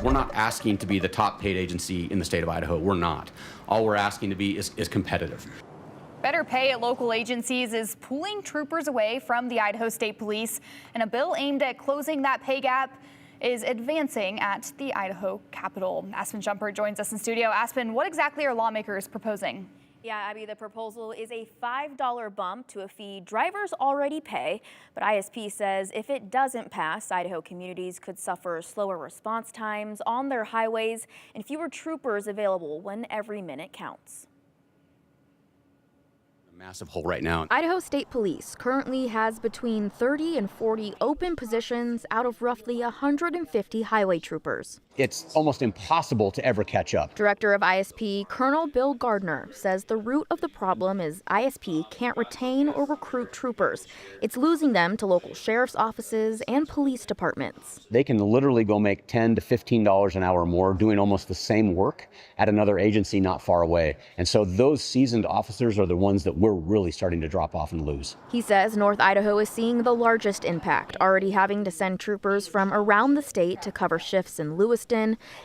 We're not asking to be the top paid agency in the state of Idaho. We're not. All we're asking to be is competitive. Better pay at local agencies is pulling troopers away from the Idaho State Police, and a bill aimed at closing that pay gap is advancing at the Idaho Capitol. Aspen Jumper joins us in studio. Aspen, what exactly are lawmakers proposing? Yeah, Abby, the proposal is a $5 bump to a fee drivers already pay, but ISP says if it doesn't pass, Idaho communities could suffer slower response times on their highways and fewer troopers available when every minute counts. Massive hole right now. Idaho State Police currently has between 30 and 40 open positions out of roughly 150 highway troopers. It's almost impossible to ever catch up. Director of ISP, Colonel Bill Gardner, says the root of the problem is ISP can't retain or recruit troopers. It's losing them to local sheriff's offices and police departments. They can literally go make $10 to $15 an hour more doing almost the same work at another agency not far away. And so those seasoned officers are the ones that we're really starting to drop off and lose. He says North Idaho is seeing the largest impact, already having to send troopers from around the state to cover shifts in Lewiston.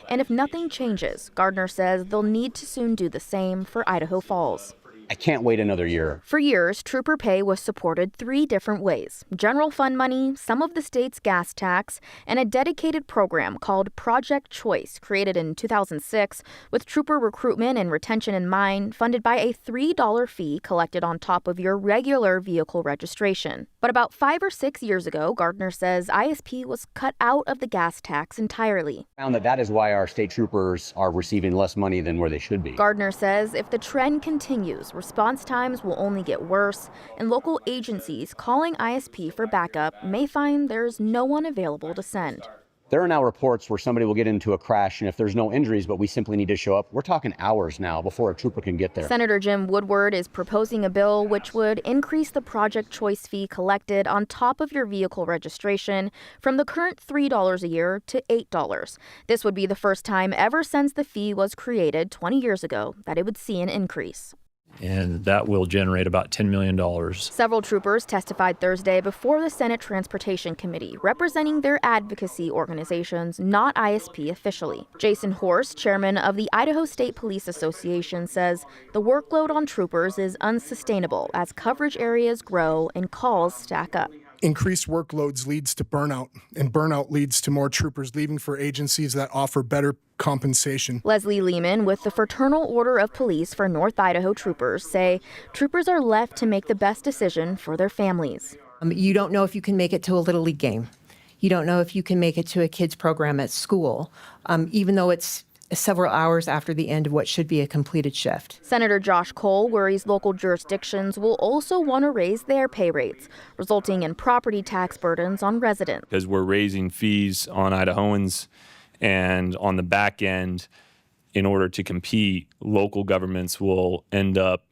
And if nothing changes, Gardner says they'll need to soon do the same for Idaho Falls. I can't wait another year. For years, trooper pay was supported 3 different ways: general fund money, some of the state's gas tax, and a dedicated program called Project Choice, created in 2006 with trooper recruitment and retention in mind, funded by a $3 fee collected on top of your regular vehicle registration. But about 5 or 6 years ago, Gardner says ISP was cut out of the gas tax entirely. Found that is why our state troopers are receiving less money than where they should be. Gardner says if the trend continues, response times will only get worse, and local agencies calling ISP for backup may find there's no one available to send. There are now reports where somebody will get into a crash, and if there's no injuries, but we simply need to show up, we're talking hours now before a trooper can get there. Senator Jim Woodward is proposing a bill which would increase the Project Choice fee collected on top of your vehicle registration from the current $3 a year to $8. This would be the first time ever since the fee was created 20 years ago that it would see an increase. And that will generate about $10 million. Several troopers testified Thursday before the Senate Transportation Committee, representing their advocacy organizations, not ISP officially. Jason Horst, chairman of the Idaho State Police Association, says the workload on troopers is unsustainable as coverage areas grow and calls stack up. Increased workloads leads to burnout, and burnout leads to more troopers leaving for agencies that offer better compensation. Leslie Lehman with the Fraternal Order of Police for North Idaho troopers say troopers are left to make the best decision for their families. You don't know if you can make it to a Little League game. You don't know if you can make it to a kids program at school, even though it's several hours after the end of what should be a completed shift. Senator Josh Cole worries local jurisdictions will also want to raise their pay rates, resulting in property tax burdens on residents. Because we're raising fees on Idahoans, and on the back end, in order to compete, local governments will end up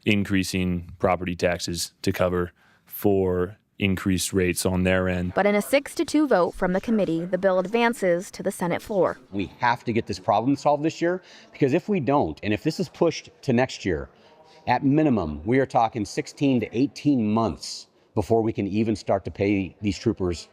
increasing property taxes to cover for increased rates on their end. But in a 6-2 vote from the committee, the bill advances to the Senate floor. We have to get this problem solved this year, because if we don't, and if this is pushed to next year, at minimum, we are talking 16 to 18 months before we can even start to pay these troopers.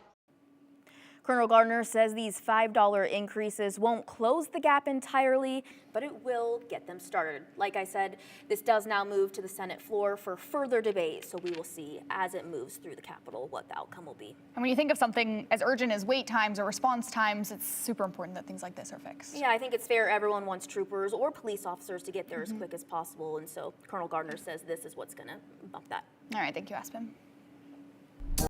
Colonel Gardner says these $5 increases won't close the gap entirely, but it will get them started. Like I said, this does now move to the Senate floor for further debate, so we will see as it moves through the Capitol what the outcome will be. And when you think of something as urgent as wait times or response times, it's super important that things like this are fixed. Yeah, I think it's fair. Everyone wants troopers or police officers to get there as quick as possible, and so Colonel Gardner says this is what's going to bump that. All right, thank you, Aspen.